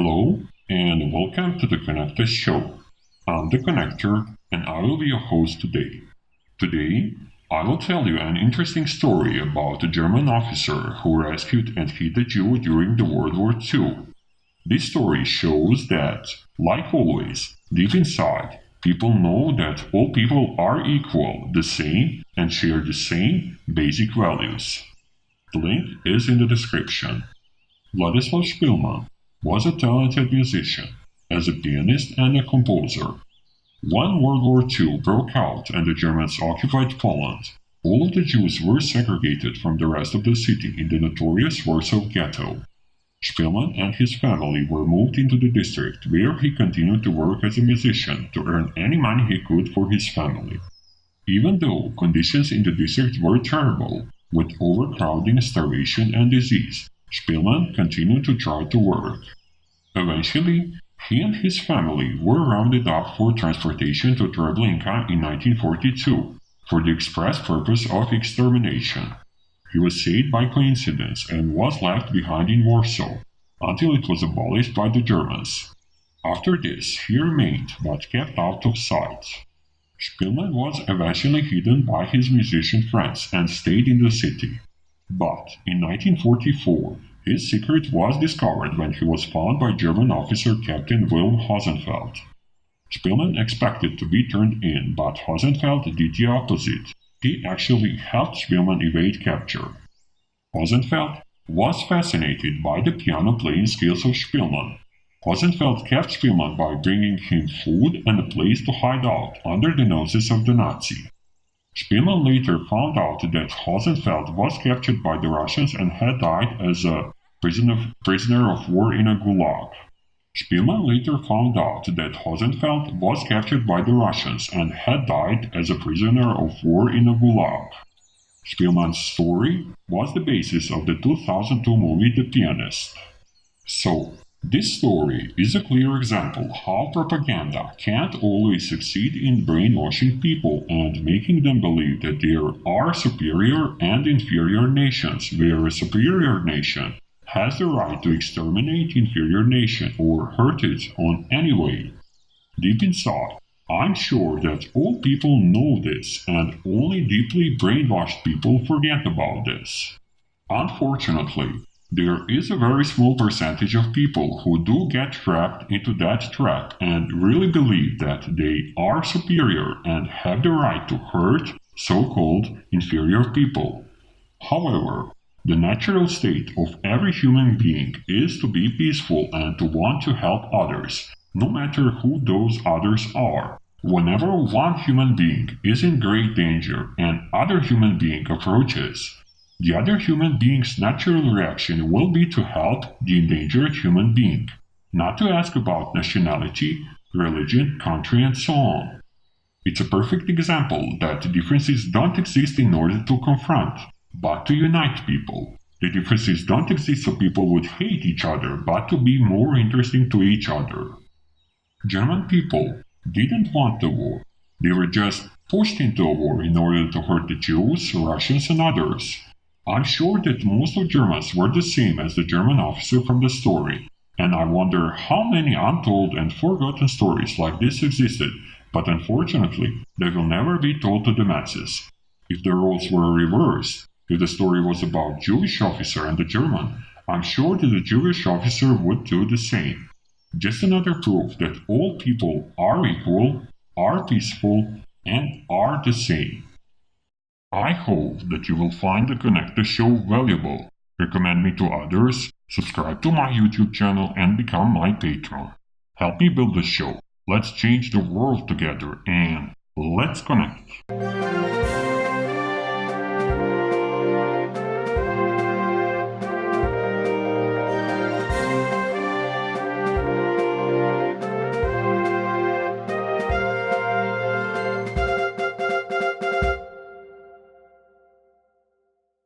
Hello and welcome to the Connector Show. I'm the Connector and I will be your host today. Today, I will tell you an interesting story about a German officer who rescued and hid a Jew during the World War II. This story shows that, like always, deep inside, people know that all people are equal, the same, and share the same basic values. The link is in the description. Władysław Szpilman was a talented musician, as a pianist and a composer. When World War II broke out and the Germans occupied Poland, all of the Jews were segregated from the rest of the city in the notorious Warsaw Ghetto. Szpilman and his family were moved into the district where he continued to work as a musician to earn any money he could for his family. Even though conditions in the district were terrible, with overcrowding, starvation, and disease, Szpilman continued to try to work. Eventually, he and his family were rounded up for transportation to Treblinka in 1942 for the express purpose of extermination. He was saved by coincidence and was left behind in Warsaw until it was abolished by the Germans. After this, he remained but kept out of sight. Szpilman was eventually hidden by his musician friends and stayed in the city. But in 1944, his secret was discovered when he was found by German officer Captain Wilhelm Hosenfeld. Szpilman expected to be turned in, but Hosenfeld did the opposite. He actually helped Szpilman evade capture. Hosenfeld was fascinated by the piano-playing skills of Szpilman. Hosenfeld kept Szpilman by bringing him food and a place to hide out under the noses of the Nazis. Szpilman later found out that Hosenfeld was captured by the Russians and had died as a prisoner of war in a gulag. Szpilman later found out that Hosenfeld was captured by the Russians and had died as a prisoner of war in a gulag. Szpilman's story was the basis of the 2002 movie The Pianist. So, this story is a clear example how propaganda can't always succeed in brainwashing people and making them believe that there are superior and inferior nations, where a superior nation has the right to exterminate inferior nation or hurt it on any way. Deep inside, I'm sure that all people know this, and only deeply brainwashed people forget about this. Unfortunately, there is a very small percentage of people who do get trapped into that trap and really believe that they are superior and have the right to hurt so-called inferior people. However, the natural state of every human being is to be peaceful and to want to help others, no matter who those others are. Whenever one human being is in great danger and other human being approaches, the other human being's natural reaction will be to help the endangered human being, not to ask about nationality, religion, country, and so on. It's a perfect example that differences don't exist in order to confront, but to unite people. The differences don't exist so people would hate each other, but to be more interesting to each other. German people didn't want the war. They were just pushed into a war in order to hurt the Jews, Russians, and others. I'm sure that most of Germans were the same as the German officer from the story, and I wonder how many untold and forgotten stories like this existed, but unfortunately, they will never be told to the masses. If the roles were reversed, if the story was about Jewish officer and the German, I'm sure that the Jewish officer would do the same. Just another proof that all people are equal, are peaceful, and are the same. I hope that you will find the Connector Show valuable, recommend me to others, subscribe to my YouTube channel, and become my patron. Help me build the show. Let's change the world together and let's connect.